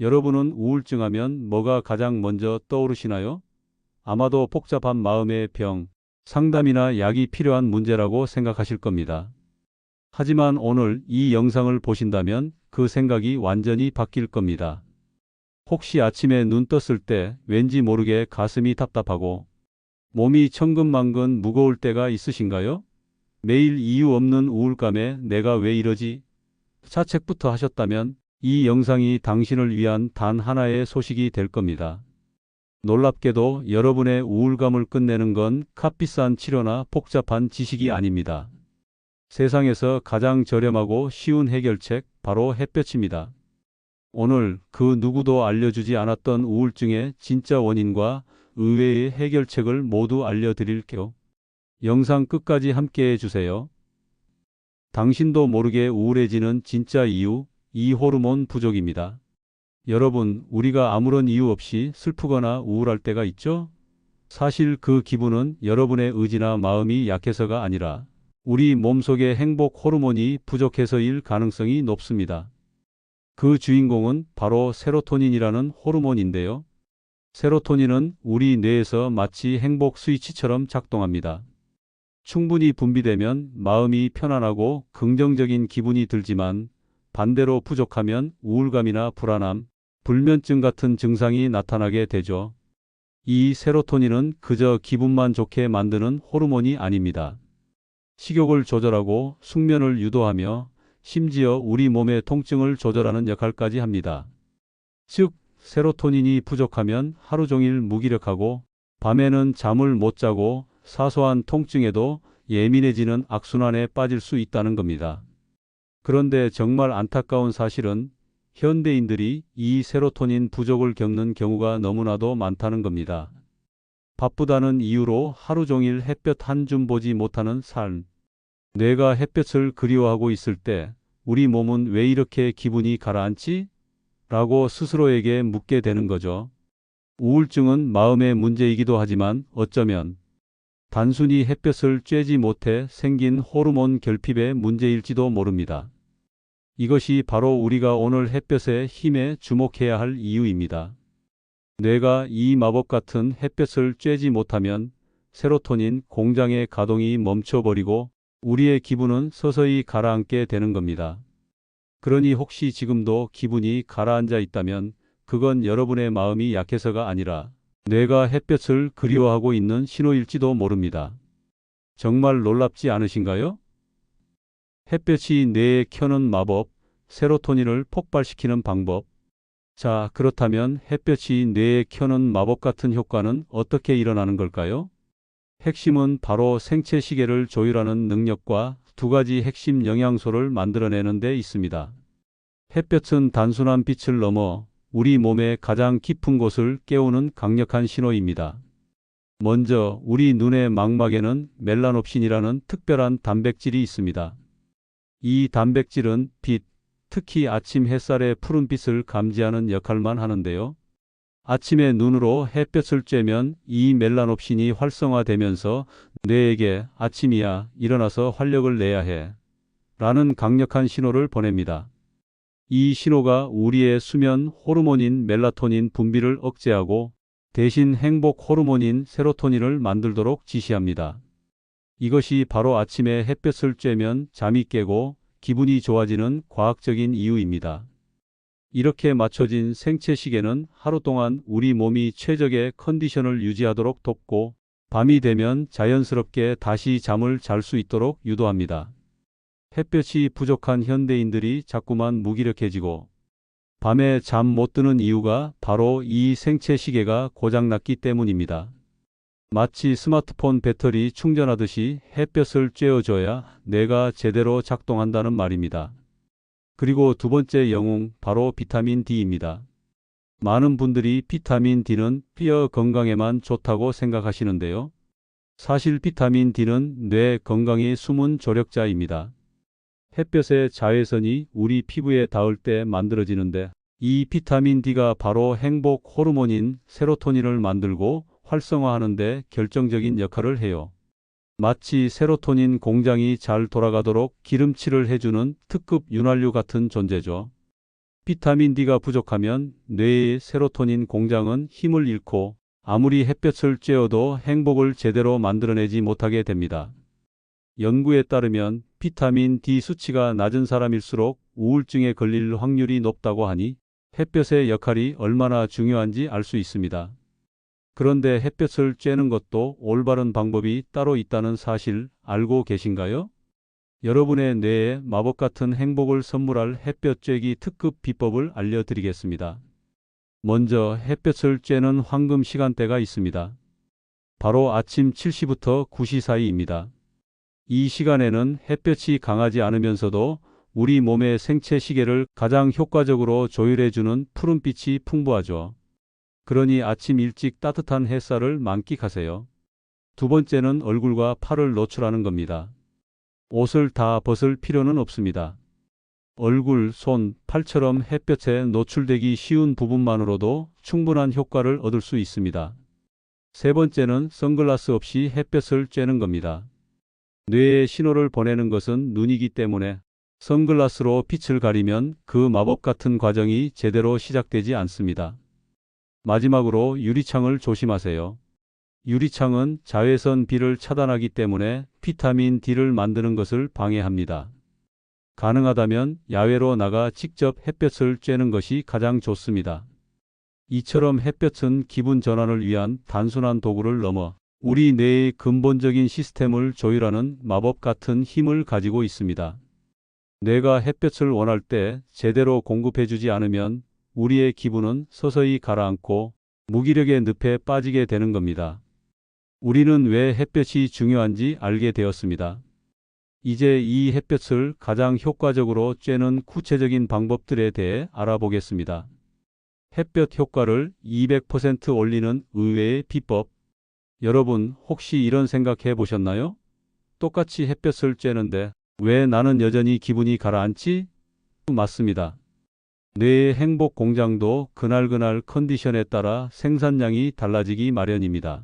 여러분은 우울증 하면 뭐가 가장 먼저 떠오르시나요? 아마도 복잡한 마음의 병, 상담이나 약이 필요한 문제라고 생각하실 겁니다. 하지만 오늘 이 영상을 보신다면 그 생각이 완전히 바뀔 겁니다. 혹시 아침에 눈 떴을 때 왠지 모르게 가슴이 답답하고 몸이 천근만근 무거울 때가 있으신가요? 매일 이유 없는 우울감에 내가 왜 이러지? 자책부터 하셨다면 이 영상이 당신을 위한 단 하나의 소식이 될 겁니다. 놀랍게도 여러분의 우울감을 끝내는 건 값비싼 치료나 복잡한 지식이 아닙니다. 세상에서 가장 저렴하고 쉬운 해결책, 바로 햇볕입니다. 오늘 그 누구도 알려주지 않았던 우울증의 진짜 원인과 의외의 해결책을 모두 알려드릴게요. 영상 끝까지 함께 해주세요. 당신도 모르게 우울해지는 진짜 이유, 이 호르몬 부족입니다. 여러분, 우리가 아무런 이유 없이 슬프거나 우울할 때가 있죠? 사실 그 기분은 여러분의 의지나 마음이 약해서가 아니라 우리 몸속의 행복 호르몬이 부족해서일 가능성이 높습니다. 그 주인공은 바로 세로토닌이라는 호르몬인데요. 세로토닌은 우리 뇌에서 마치 행복 스위치처럼 작동합니다. 충분히 분비되면 마음이 편안하고 긍정적인 기분이 들지만 반대로 부족하면 우울감이나 불안함, 불면증 같은 증상이 나타나게 되죠. 이 세로토닌은 그저 기분만 좋게 만드는 호르몬이 아닙니다. 식욕을 조절하고 숙면을 유도하며 심지어 우리 몸의 통증을 조절하는 역할까지 합니다. 즉, 세로토닌이 부족하면 하루 종일 무기력하고 밤에는 잠을 못 자고 사소한 통증에도 예민해지는 악순환에 빠질 수 있다는 겁니다. 그런데 정말 안타까운 사실은 현대인들이 이 세로토닌 부족을 겪는 경우가 너무나도 많다는 겁니다. 바쁘다는 이유로 하루 종일 햇볕 한 줌 보지 못하는 삶. 뇌가 햇볕을 그리워하고 있을 때 우리 몸은 왜 이렇게 기분이 가라앉지? 라고 스스로에게 묻게 되는 거죠. 우울증은 마음의 문제이기도 하지만 어쩌면 단순히 햇볕을 쬐지 못해 생긴 호르몬 결핍의 문제일지도 모릅니다. 이것이 바로 우리가 오늘 햇볕의 힘에 주목해야 할 이유입니다. 뇌가 이 마법 같은 햇볕을 쬐지 못하면 세로토닌 공장의 가동이 멈춰버리고 우리의 기분은 서서히 가라앉게 되는 겁니다. 그러니 혹시 지금도 기분이 가라앉아 있다면 그건 여러분의 마음이 약해서가 아니라 뇌가 햇볕을 그리워하고 있는 신호일지도 모릅니다. 정말 놀랍지 않으신가요? 햇볕이 뇌에 켜는 마법, 세로토닌을 폭발시키는 방법. 자, 그렇다면 햇볕이 뇌에 켜는 마법 같은 효과는 어떻게 일어나는 걸까요? 핵심은 바로 생체 시계를 조율하는 능력과 두 가지 핵심 영양소를 만들어내는 데 있습니다. 햇볕은 단순한 빛을 넘어 우리 몸의 가장 깊은 곳을 깨우는 강력한 신호입니다. 먼저 우리 눈의 망막에는 멜라노핀이라는 특별한 단백질이 있습니다. 이 단백질은 빛, 특히 아침 햇살의 푸른빛을 감지하는 역할만 하는데요. 아침에 눈으로 햇볕을 쬐면 이 멜라노핀이 활성화되면서 뇌에게 아침이야, 일어나서 활력을 내야 해 라는 강력한 신호를 보냅니다. 이 신호가 우리의 수면 호르몬인 멜라토닌 분비를 억제하고 대신 행복 호르몬인 세로토닌을 만들도록 지시합니다. 이것이 바로 아침에 햇볕을 쬐면 잠이 깨고 기분이 좋아지는 과학적인 이유입니다. 이렇게 맞춰진 생체 시계는 하루 동안 우리 몸이 최적의 컨디션을 유지하도록 돕고 밤이 되면 자연스럽게 다시 잠을 잘 수 있도록 유도합니다. 햇볕이 부족한 현대인들이 자꾸만 무기력해지고 밤에 잠 못 드는 이유가 바로 이 생체 시계가 고장났기 때문입니다. 마치 스마트폰 배터리 충전하듯이 햇볕을 쬐어줘야 뇌가 제대로 작동한다는 말입니다. 그리고 두 번째 영웅, 바로 비타민 D입니다. 많은 분들이 비타민 D는 뼈 건강에만 좋다고 생각하시는데요. 사실 비타민 D는 뇌 건강의 숨은 조력자입니다. 햇볕의 자외선이 우리 피부에 닿을 때 만들어지는데 이 비타민 D가 바로 행복 호르몬인 세로토닌을 만들고 활성화하는 데 결정적인 역할을 해요. 마치 세로토닌 공장이 잘 돌아가도록 기름칠을 해주는 특급 윤활유 같은 존재죠. 비타민 D가 부족하면 뇌의 세로토닌 공장은 힘을 잃고 아무리 햇볕을 쬐어도 행복을 제대로 만들어내지 못하게 됩니다. 연구에 따르면 비타민 D 수치가 낮은 사람일수록 우울증에 걸릴 확률이 높다고 하니 햇볕의 역할이 얼마나 중요한지 알 수 있습니다. 그런데 햇볕을 쬐는 것도 올바른 방법이 따로 있다는 사실 알고 계신가요? 여러분의 뇌에 마법 같은 행복을 선물할 햇볕 쬐기 특급 비법을 알려드리겠습니다. 먼저 햇볕을 쬐는 황금 시간대가 있습니다. 바로 아침 7시부터 9시 사이입니다. 이 시간에는 햇볕이 강하지 않으면서도 우리 몸의 생체 시계를 가장 효과적으로 조율해주는 푸른빛이 풍부하죠. 그러니 아침 일찍 따뜻한 햇살을 만끽하세요. 두 번째는 얼굴과 팔을 노출하는 겁니다. 옷을 다 벗을 필요는 없습니다. 얼굴, 손, 팔처럼 햇볕에 노출되기 쉬운 부분만으로도 충분한 효과를 얻을 수 있습니다. 세 번째는 선글라스 없이 햇볕을 쬐는 겁니다. 뇌에 신호를 보내는 것은 눈이기 때문에 선글라스로 빛을 가리면 그 마법 같은 과정이 제대로 시작되지 않습니다. 마지막으로 유리창을 조심하세요. 유리창은 자외선 B를 차단하기 때문에 비타민 D를 만드는 것을 방해합니다. 가능하다면 야외로 나가 직접 햇볕을 쬐는 것이 가장 좋습니다. 이처럼 햇볕은 기분 전환을 위한 단순한 도구를 넘어 우리 뇌의 근본적인 시스템을 조율하는 마법 같은 힘을 가지고 있습니다. 뇌가 햇볕을 원할 때 제대로 공급해주지 않으면 우리의 기분은 서서히 가라앉고 무기력의 늪에 빠지게 되는 겁니다. 우리는 왜 햇볕이 중요한지 알게 되었습니다. 이제 이 햇볕을 가장 효과적으로 쬐는 구체적인 방법들에 대해 알아보겠습니다. 햇볕 효과를 200% 올리는 의외의 비법. 여러분 혹시 이런 생각해 보셨나요? 똑같이 햇볕을 쬐는데 왜 나는 여전히 기분이 가라앉지? 맞습니다. 뇌의 행복 공장도 그날그날 컨디션에 따라 생산량이 달라지기 마련입니다.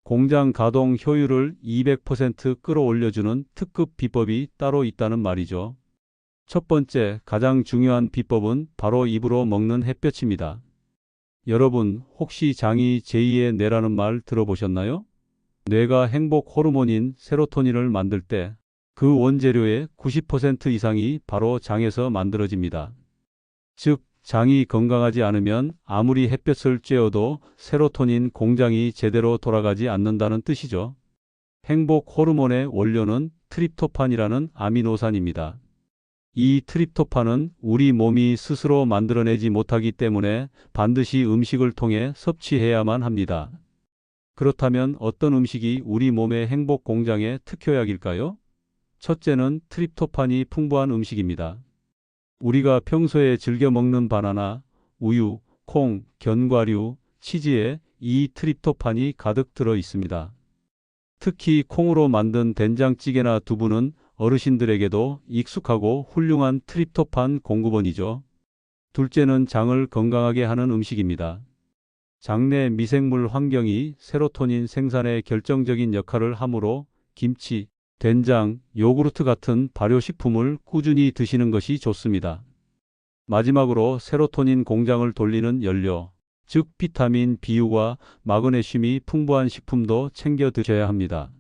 공장 가동 효율을 200% 끌어올려주는 특급 비법이 따로 있다는 말이죠. 첫 번째, 가장 중요한 비법은 바로 입으로 먹는 햇볕입니다. 여러분, 혹시 장이 제2의 뇌라는 말 들어보셨나요? 뇌가 행복 호르몬인 세로토닌을 만들 때 그 원재료의 90% 이상이 바로 장에서 만들어집니다. 즉, 장이 건강하지 않으면 아무리 햇볕을 쬐어도 세로토닌 공장이 제대로 돌아가지 않는다는 뜻이죠. 행복 호르몬의 원료는 트립토판이라는 아미노산입니다. 이 트립토판은 우리 몸이 스스로 만들어내지 못하기 때문에 반드시 음식을 통해 섭취해야만 합니다. 그렇다면 어떤 음식이 우리 몸의 행복 공장의 특효약일까요? 첫째는 트립토판이 풍부한 음식입니다. 우리가 평소에 즐겨 먹는 바나나, 우유, 콩, 견과류, 치즈에 이 트립토판이 가득 들어 있습니다. 특히 콩으로 만든 된장찌개나 두부는 어르신들에게도 익숙하고 훌륭한 트립토판 공급원이죠. 둘째는 장을 건강하게 하는 음식입니다. 장내 미생물 환경이 세로토닌 생산에 결정적인 역할을 하므로 김치, 된장, 요구르트 같은 발효식품을 꾸준히 드시는 것이 좋습니다. 마지막으로 세로토닌 공장을 돌리는 연료, 즉 비타민 B유와 마그네슘이 풍부한 식품도 챙겨 드셔야 합니다.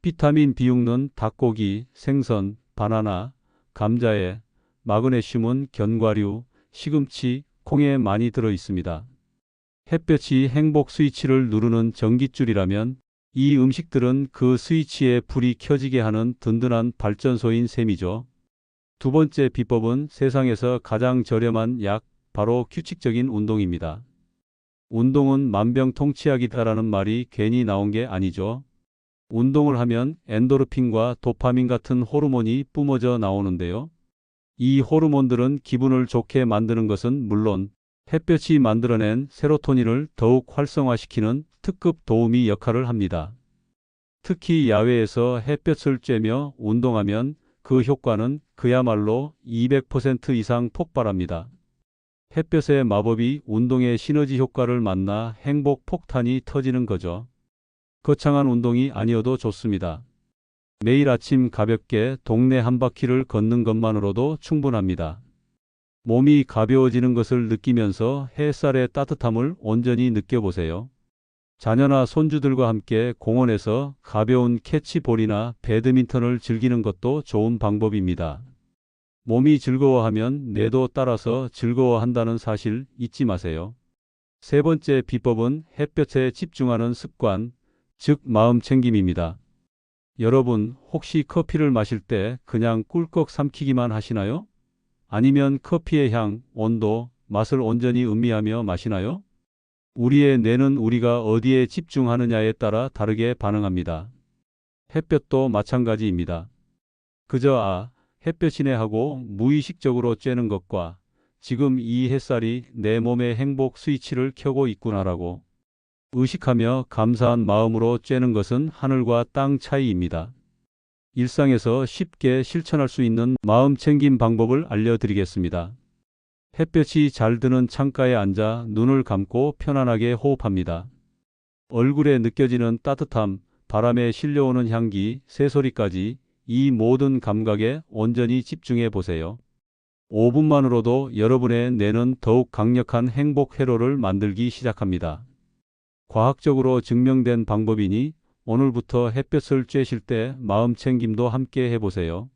비타민 B6는 닭고기, 생선, 바나나, 감자에, 마그네슘은 견과류, 시금치, 콩에 많이 들어 있습니다. 햇볕이 행복 스위치를 누르는 전깃줄이라면 이 음식들은 그 스위치에 불이 켜지게 하는 든든한 발전소인 셈이죠. 두 번째 비법은 세상에서 가장 저렴한 약, 바로 규칙적인 운동입니다. 운동은 만병통치약이다라는 말이 괜히 나온 게 아니죠. 운동을 하면 엔도르핀과 도파민 같은 호르몬이 뿜어져 나오는데요. 이 호르몬들은 기분을 좋게 만드는 것은 물론 햇볕이 만들어낸 세로토닌을 더욱 활성화시키는 특급 도우미 역할을 합니다. 특히 야외에서 햇볕을 쬐며 운동하면 그 효과는 그야말로 200% 이상 폭발합니다. 햇볕의 마법이 운동의 시너지 효과를 만나 행복 폭탄이 터지는 거죠. 거창한 운동이 아니어도 좋습니다. 매일 아침 가볍게 동네 한 바퀴를 걷는 것만으로도 충분합니다. 몸이 가벼워지는 것을 느끼면서 햇살의 따뜻함을 온전히 느껴보세요. 자녀나 손주들과 함께 공원에서 가벼운 캐치볼이나 배드민턴을 즐기는 것도 좋은 방법입니다. 몸이 즐거워하면 뇌도 따라서 즐거워한다는 사실 잊지 마세요. 세 번째 비법은 햇볕에 집중하는 습관, 즉 마음 챙김입니다. 여러분, 혹시 커피를 마실 때 그냥 꿀꺽 삼키기만 하시나요? 아니면 커피의 향, 온도, 맛을 온전히 음미하며 마시나요? 우리의 뇌는 우리가 어디에 집중하느냐에 따라 다르게 반응합니다. 햇볕도 마찬가지입니다. 그저 햇볕이네 하고 무의식적으로 쬐는 것과 지금 이 햇살이 내 몸의 행복 스위치를 켜고 있구나라고 의식하며 감사한 마음으로 쬐는 것은 하늘과 땅 차이입니다. 일상에서 쉽게 실천할 수 있는 마음 챙김 방법을 알려드리겠습니다. 햇볕이 잘 드는 창가에 앉아 눈을 감고 편안하게 호흡합니다. 얼굴에 느껴지는 따뜻함, 바람에 실려오는 향기, 새소리까지 이 모든 감각에 온전히 집중해 보세요. 5분만으로도 여러분의 뇌는 더욱 강력한 행복 회로를 만들기 시작합니다. 과학적으로 증명된 방법이니 오늘부터 햇볕을 쬐실 때 마음 챙김도 함께 해보세요.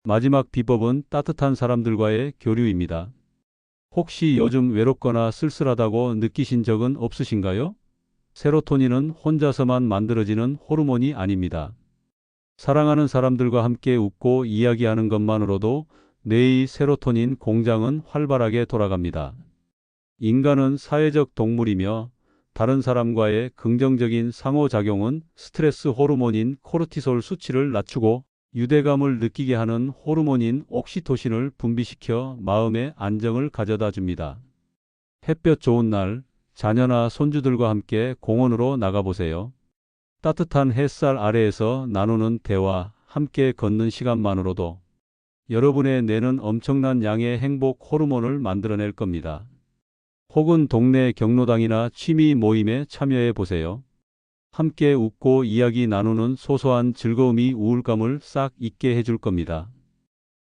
마지막 비법은 따뜻한 사람들과의 교류입니다. 혹시 요즘 외롭거나 쓸쓸하다고 느끼신 적은 없으신가요? 세로토닌은 혼자서만 만들어지는 호르몬이 아닙니다. 사랑하는 사람들과 함께 웃고 이야기하는 것만으로도 뇌의 세로토닌 공장은 활발하게 돌아갑니다. 인간은 사회적 동물이며 다른 사람과의 긍정적인 상호작용은 스트레스 호르몬인 코르티솔 수치를 낮추고 유대감을 느끼게 하는 호르몬인 옥시토신을 분비시켜 마음의 안정을 가져다 줍니다. 햇볕 좋은 날, 자녀나 손주들과 함께 공원으로 나가보세요. 따뜻한 햇살 아래에서 나누는 대화, 함께 걷는 시간만으로도 여러분의 뇌는 엄청난 양의 행복 호르몬을 만들어낼 겁니다. 혹은 동네 경로당이나 취미 모임에 참여해 보세요. 함께 웃고 이야기 나누는 소소한 즐거움이 우울감을 싹 잊게 해줄 겁니다.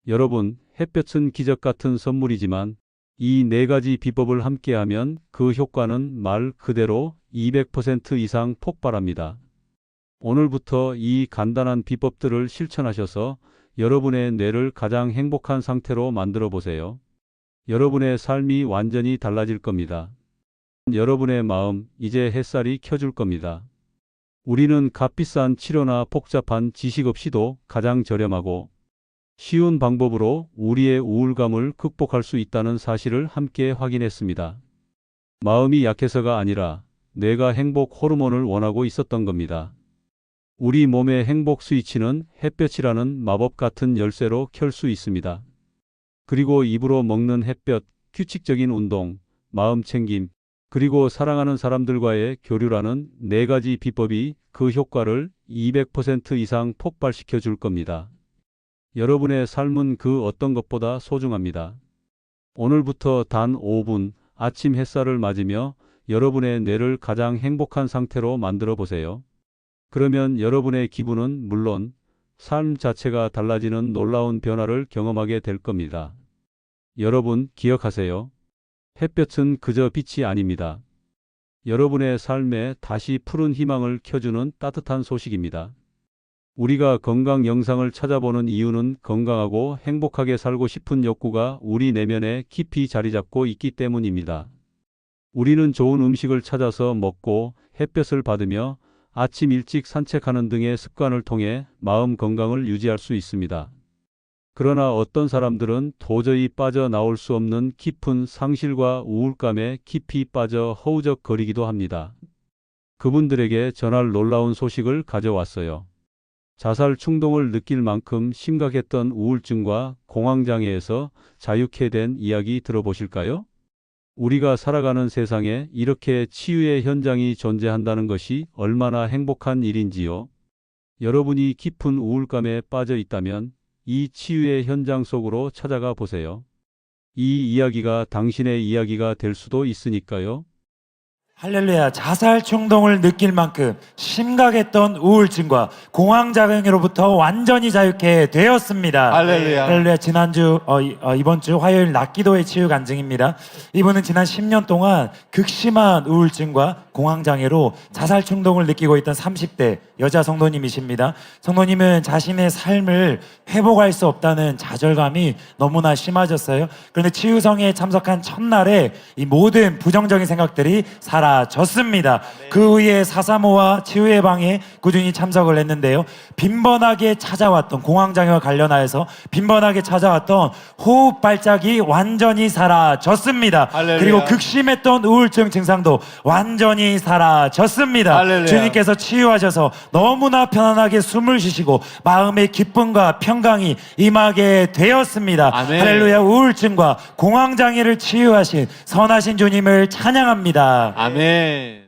여러분, 햇볕은 기적 같은 선물이지만 이 네 가지 비법을 함께하면 그 효과는 말 그대로 200% 이상 폭발합니다. 오늘부터 이 간단한 비법들을 실천하셔서 여러분의 뇌를 가장 행복한 상태로 만들어 보세요. 여러분의 삶이 완전히 달라질 겁니다. 여러분의 마음, 이제 햇살이 켜줄 겁니다. 우리는 값비싼 치료나 복잡한 지식 없이도 가장 저렴하고 쉬운 방법으로 우리의 우울감을 극복할 수 있다는 사실을 함께 확인했습니다. 마음이 약해서가 아니라 뇌가 행복 호르몬을 원하고 있었던 겁니다. 우리 몸의 행복 스위치는 햇볕이라는 마법 같은 열쇠로 켤 수 있습니다. 그리고 입으로 먹는 햇볕, 규칙적인 운동, 마음 챙김, 그리고 사랑하는 사람들과의 교류라는 네 가지 비법이 그 효과를 200% 이상 폭발시켜 줄 겁니다. 여러분의 삶은 그 어떤 것보다 소중합니다. 오늘부터 단 5분 아침 햇살을 맞으며 여러분의 뇌를 가장 행복한 상태로 만들어 보세요. 그러면 여러분의 기분은 물론 삶 자체가 달라지는 놀라운 변화를 경험하게 될 겁니다. 여러분, 기억하세요. 햇볕은 그저 빛이 아닙니다. 여러분의 삶에 다시 푸른 희망을 켜주는 따뜻한 소식입니다. 우리가 건강 영상을 찾아보는 이유는 건강하고 행복하게 살고 싶은 욕구가 우리 내면에 깊이 자리 잡고 있기 때문입니다. 우리는 좋은 음식을 찾아서 먹고 햇볕을 받으며 아침 일찍 산책하는 등의 습관을 통해 마음 건강을 유지할 수 있습니다. 그러나 어떤 사람들은 도저히 빠져나올 수 없는 깊은 상실과 우울감에 깊이 빠져 허우적거리기도 합니다. 그분들에게 전할 놀라운 소식을 가져왔어요. 자살 충동을 느낄 만큼 심각했던 우울증과 공황장애에서 자유케 된 이야기 들어보실까요? 우리가 살아가는 세상에 이렇게 치유의 현장이 존재한다는 것이 얼마나 행복한 일인지요. 여러분이 깊은 우울감에 빠져 있다면 이 치유의 현장 속으로 찾아가 보세요. 이 이야기가 당신의 이야기가 될 수도 있으니까요. 할렐루야. 자살 충동을 느낄 만큼 심각했던 우울증과 공황장애로부터 완전히 자유케 되었습니다. 할렐루야. 할렐루야. 지난주 이번 주 화요일 낮기도의 치유 간증입니다. 이분은 지난 10년 동안 극심한 우울증과 공황장애로 자살 충동을 느끼고 있던 30대 여자 성도님이십니다. 성도님은 자신의 삶을 회복할 수 없다는 좌절감이 너무나 심하셨어요. 그런데 치유성에 참석한 첫날에 이 모든 부정적인 생각들이 사라졌습니다. 그 후에 435와 치유의 방에 꾸준히 참석을 했는데요. 빈번하게 찾아왔던 공황장애와 관련하여서 빈번하게 찾아왔던 호흡 발작이 완전히 사라졌습니다. 할렐루야. 그리고 극심했던 우울증 증상도 완전히 사라졌습니다. 할렐루야. 주님께서 치유하셔서 너무나 편안하게 숨을 쉬시고 마음의 기쁨과 평강이 임하게 되었습니다. 아멘. 할렐루야. 우울증과 공황장애를 치유하신 선하신 주님을 찬양합니다. 아멘.